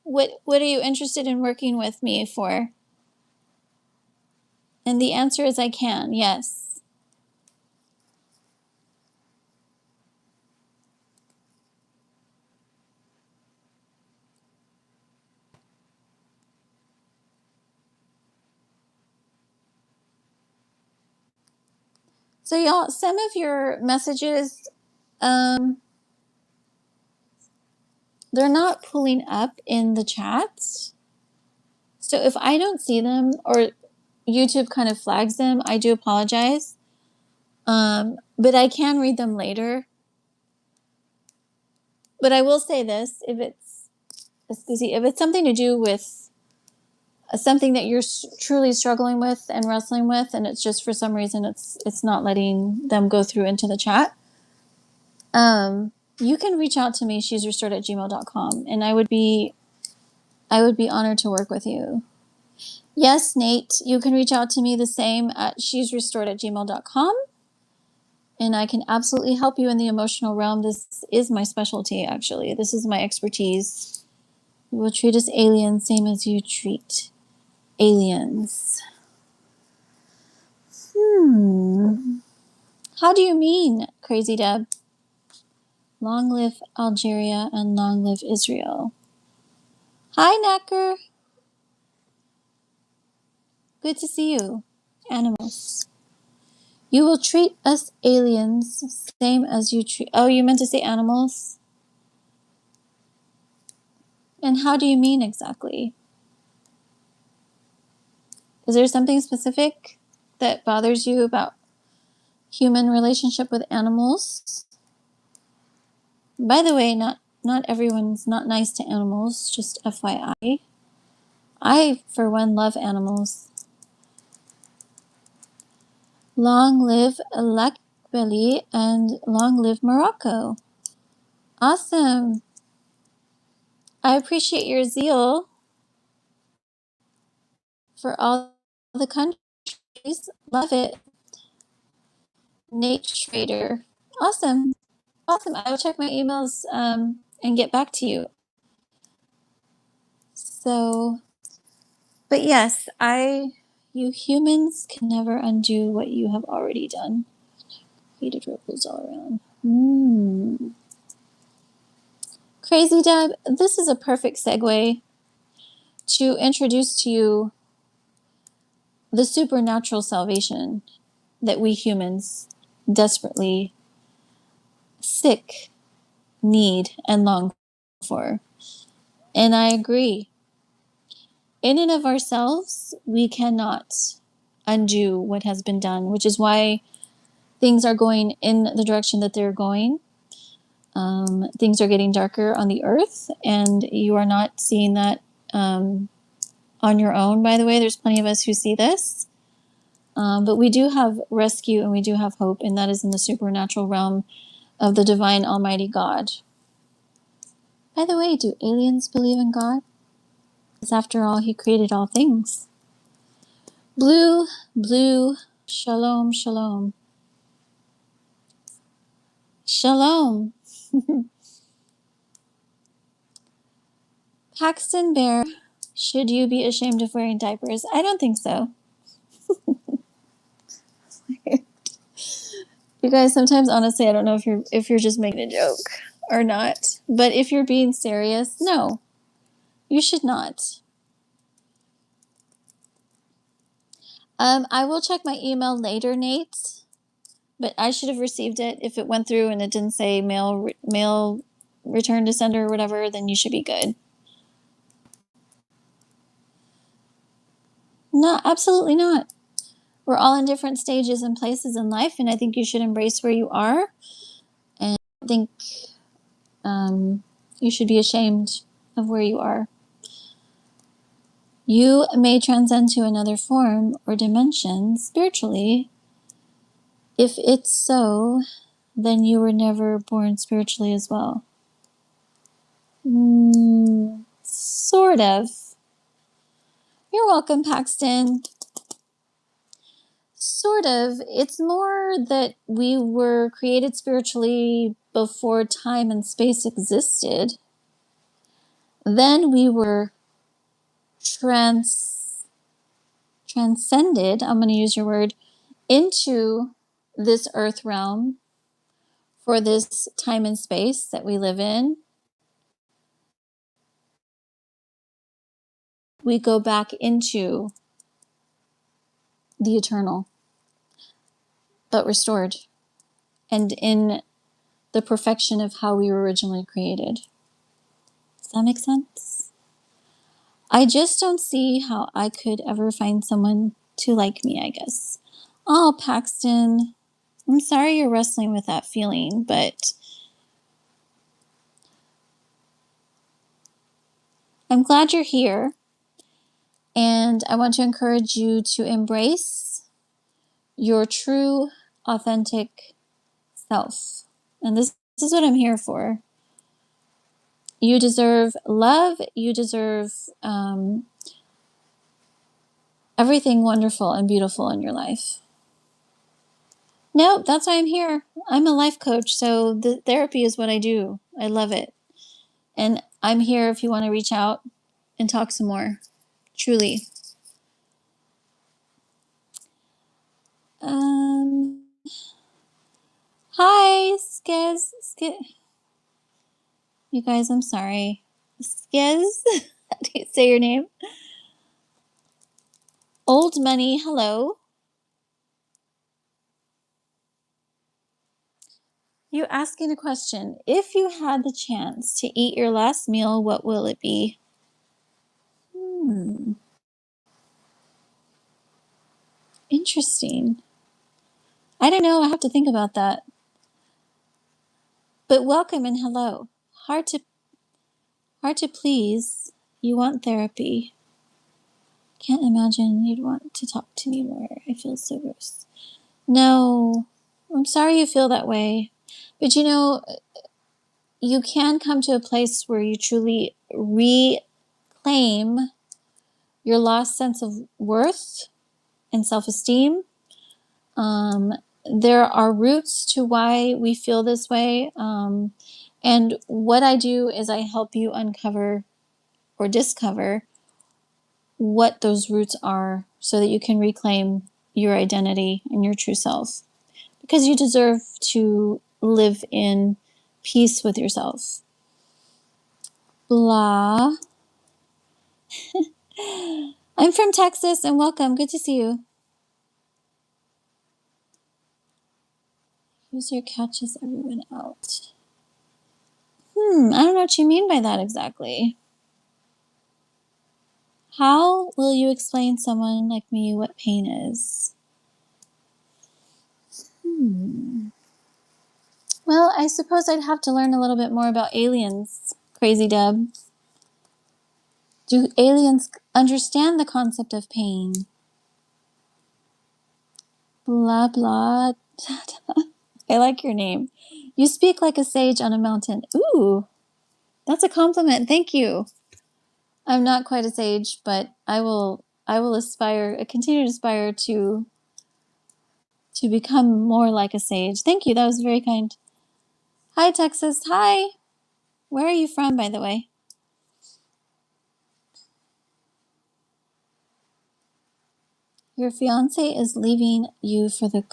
What are you interested in working with me for? And the answer is I can, yes. So y'all, some of your messages, they're not pulling up in the chats. So if I don't see them or YouTube kind of flags them, I do apologize. But I can read them later. But I will say this, if it's something to do with something that you're truly struggling with and wrestling with, and it's just for some reason it's not letting them go through into the chat, you can reach out to me, she'srestored@gmail.com, and I would be honored to work with you. Yes, Nate, you can reach out to me the same at she'srestored@gmail.com, and I can absolutely help you in the emotional realm. This is my specialty, actually. This is my expertise. You will treat us aliens same as you treat aliens. How do you mean, Crazy Deb? Long live Algeria and long live Israel. Hi, Knacker. Good to see you. Animals. You will treat us aliens same as you treat... Oh, you meant to say animals? And how do you mean exactly? Is there something specific that bothers you about human relationship with animals? By the way, not everyone's not nice to animals, just FYI. I, for one, love animals. Long live Lakbeli and long live Morocco. Awesome. I appreciate your zeal for all the countries. Love it. Nate Schrader. Awesome. Awesome. I will check my emails and get back to you. So, but yes, you humans can never undo what you have already done. Heated ripples all around. Crazy Deb, this is a perfect segue to introduce to you the supernatural salvation that we humans desperately sick, need, and long for. And I agree. In and of ourselves, we cannot undo what has been done, which is why things are going in the direction that they're going. Things are getting darker on the earth, and you are not seeing that on your own, by the way. There's plenty of us who see this. But we do have rescue and we do have hope, and that is in the supernatural realm of the divine almighty God. By the way, do aliens believe in God? Because after all, he created all things. Blue, shalom, shalom. Shalom. Paxton Bear, should you be ashamed of wearing diapers? I don't think so. You guys, sometimes honestly, I don't know if you're just making a joke or not. But if you're being serious, no, you should not. I will check my email later, Nate. But I should have received it. If it went through and it didn't say mail return to sender or whatever, then you should be good. No, absolutely not. We're all in different stages and places in life, and I think you should embrace where you are. And I think you should be ashamed of where you are. You may transcend to another form or dimension spiritually. If it's so, then you were never born spiritually as well. Sort of. You're welcome, Paxton. Sort of. It's more that we were created spiritually before time and space existed. Then we were transcended, I'm going to use your word, into this earth realm for this time and space that we live in. We go back into the eternal, but restored and in the perfection of how we were originally created. Does that make sense? I just don't see how I could ever find someone to like me, I guess. Oh, Paxton, I'm sorry you're wrestling with that feeling, but I'm glad you're here. And I want to encourage you to embrace your true, authentic self. And this is what I'm here for. You deserve love. You deserve everything wonderful and beautiful in your life. No, that's why I'm here. I'm a life coach, so the therapy is what I do. I love it. And I'm here if you want to reach out and talk some more. Truly. Hi, Skez. You guys, I'm sorry. Skez? How do you say your name? Old Money, hello. You asking a question. If you had the chance to eat your last meal, what will it be? Interesting. I don't know. I have to think about that. But welcome and hello. Hard to please. You want therapy. Can't imagine you'd want to talk to me more. I feel so gross. No, I'm sorry you feel that way. But you know, you can come to a place where you truly reclaim your lost sense of worth and self-esteem. There are roots to why we feel this way. And what I do is I help you uncover or discover what those roots are so that you can reclaim your identity and your true self. Because you deserve to live in peace with yourself. Blah. I'm from Texas and welcome. Good to see you. User catches everyone out. I don't know what you mean by that exactly. How will you explain someone like me what pain is? Well, I suppose I'd have to learn a little bit more about aliens, Crazy Deb. Do aliens understand the concept of pain? Blah, blah. I like your name. You speak like a sage on a mountain. Ooh, that's a compliment. Thank you. I'm not quite a sage, but I will I will continue to aspire to become more like a sage. Thank you. That was very kind. Hi, Texas. Hi. Where are you from, by the way? Your fiance is leaving you for the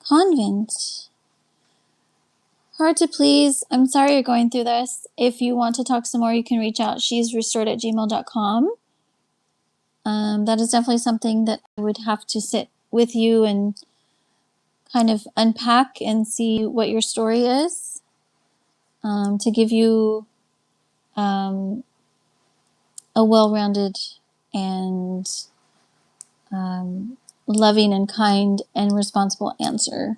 convent. Hard to please. I'm sorry you're going through this. If you want to talk some more, you can reach out. She's restored@gmail.com. That is definitely something that I would have to sit with you and kind of unpack and see what your story is, to give you a well-rounded and loving and kind and responsible answer.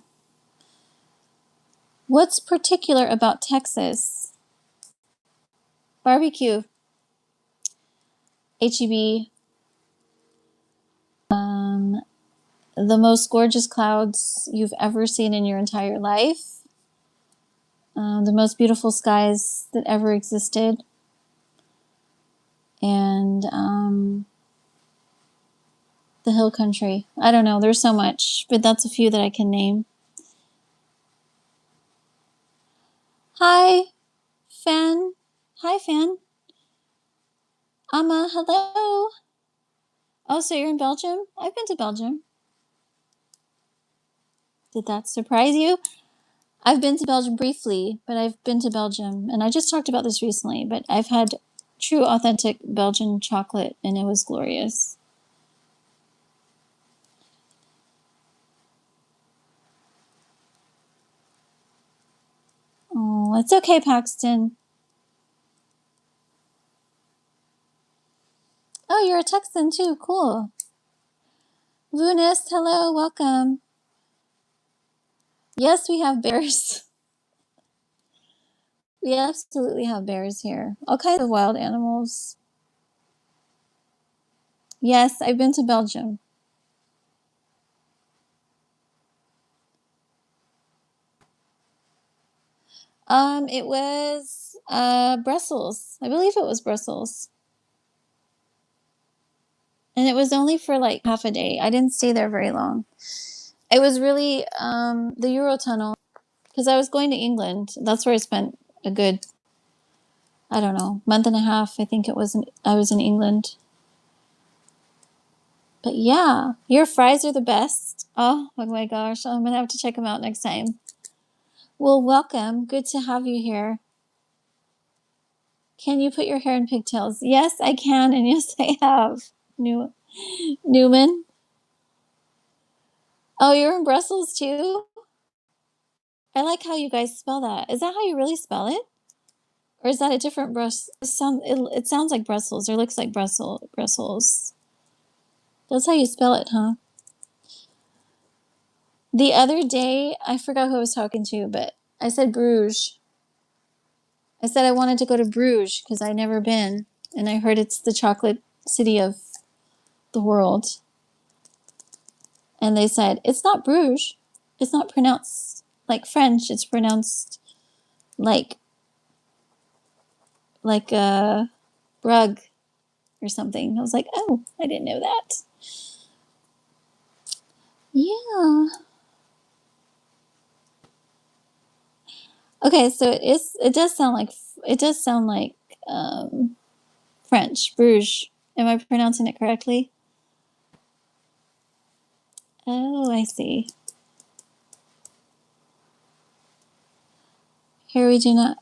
What's particular about Texas? Barbecue. HEB. The most gorgeous clouds you've ever seen in your entire life. The most beautiful skies that ever existed. And the hill country. I don't know. There's so much, but that's a few that I can name. Hi, Fan. Hi, Fan. Amma, hello. Oh, so you're in Belgium? I've been to Belgium. Did that surprise you? I've been to Belgium briefly, but I've been to Belgium, and I just talked about this recently, but I've had true, authentic Belgian chocolate, and it was glorious. Oh, it's okay, Paxton. Oh, you're a Texan too. Cool. Vunis, hello, welcome. Yes, we have bears. We absolutely have bears here. All kinds of wild animals. Yes, I've been to Belgium. It was Brussels. I believe it was Brussels. And it was only for like half a day. I didn't stay there very long. It was really the Eurotunnel, because I was going to England. That's where I spent a good, I don't know, month and a half. I think I was in England. But yeah, your fries are the best. Oh my gosh, I'm gonna have to check them out next time. Well, welcome. Good to have you here. Can you put your hair in pigtails? Yes, I can, and yes, I have. Newman. Oh, you're in Brussels too? I like how you guys spell that. Is that how you really spell it? Or is that a different Brussels? It sounds like Brussels, or looks like Brussels. That's how you spell it, huh? The other day, I forgot who I was talking to, but I said Bruges. I said I wanted to go to Bruges because I'd never been, and I heard it's the chocolate city of the world. And they said, it's not Bruges. It's not pronounced like French. It's pronounced like Brugge or something. I was like, oh, I didn't know that. Yeah. Okay, so it does sound like French, Bruges. Am I pronouncing it correctly? Oh, I see. Here we do not.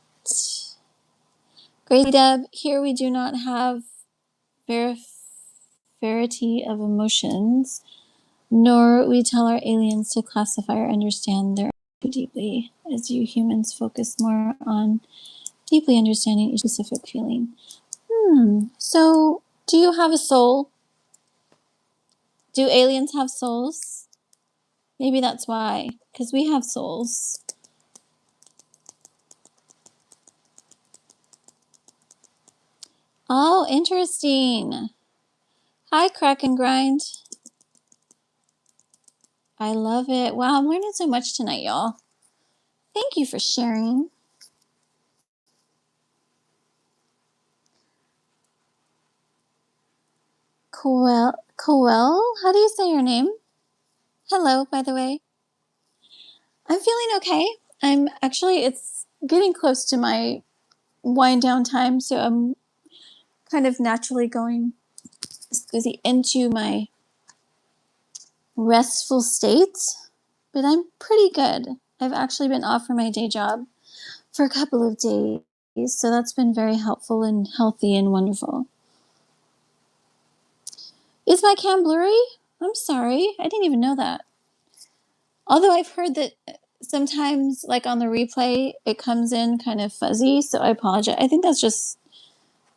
Crazy Deb, here we do not have verity of emotions, nor we tell our aliens to classify or understand their too deeply, as you humans focus more on deeply understanding each specific feeling. So, do you have a soul? Do aliens have souls? Maybe that's why, because we have souls. Oh, interesting. Hi, Crack and Grind. I love it. Wow, I'm learning so much tonight, y'all. Thank you for sharing. Coel, how do you say your name? Hello, by the way. I'm feeling okay. It's getting close to my wind down time, so I'm kind of naturally going into my restful state, but I'm pretty good. I've actually been off from my day job for a couple of days, so that's been very helpful and healthy and wonderful. Is my cam blurry? I'm sorry. I didn't even know that. Although I've heard that sometimes, like on the replay, it comes in kind of fuzzy, so I apologize. I think that's just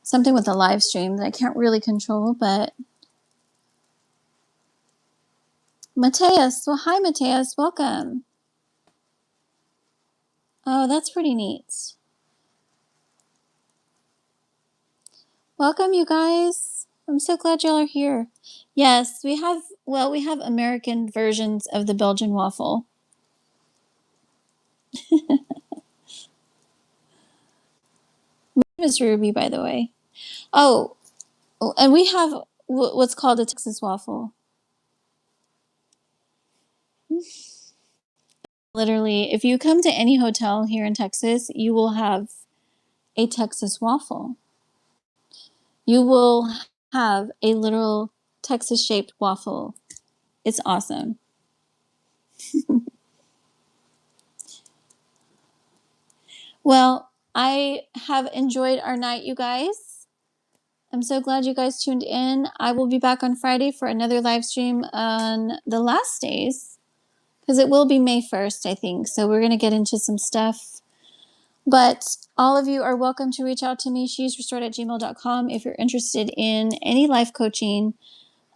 something with the live stream that I can't really control, but Mateus, well, hi Mateus, welcome. Oh, that's pretty neat. Welcome, you guys. I'm so glad y'all are here. Yes, we have American versions of the Belgian waffle. My name is Ruby, by the way. Oh, and we have what's called a Texas waffle. Literally, if you come to any hotel here in Texas, you will have a Texas waffle. You will have a literal Texas-shaped waffle. It's awesome. Well, I have enjoyed our night, you guys. I'm so glad you guys tuned in. I will be back on Friday for another live stream on the last days, because it will be May 1st, I think. So we're going to get into some stuff. But all of you are welcome to reach out to me, she'srestored@gmail.com, if you're interested in any life coaching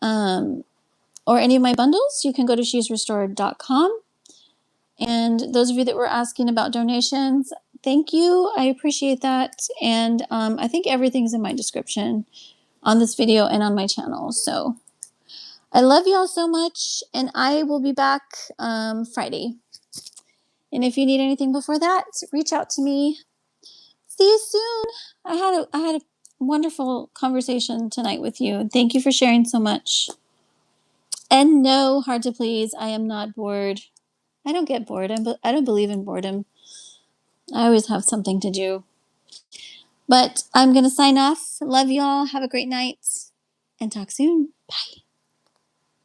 or any of my bundles. You can go to she'srestored.com. And those of you that were asking about donations, thank you. I appreciate that. And I think everything's in my description on this video and on my channel. So I love y'all so much, and I will be back Friday. And if you need anything before that, reach out to me. See you soon. I had a wonderful conversation tonight with you. Thank you for sharing so much. And no, hard to please, I am not bored. I don't get bored. I don't believe in boredom. I always have something to do. But I'm going to sign off. Love y'all. Have a great night. And talk soon. Bye.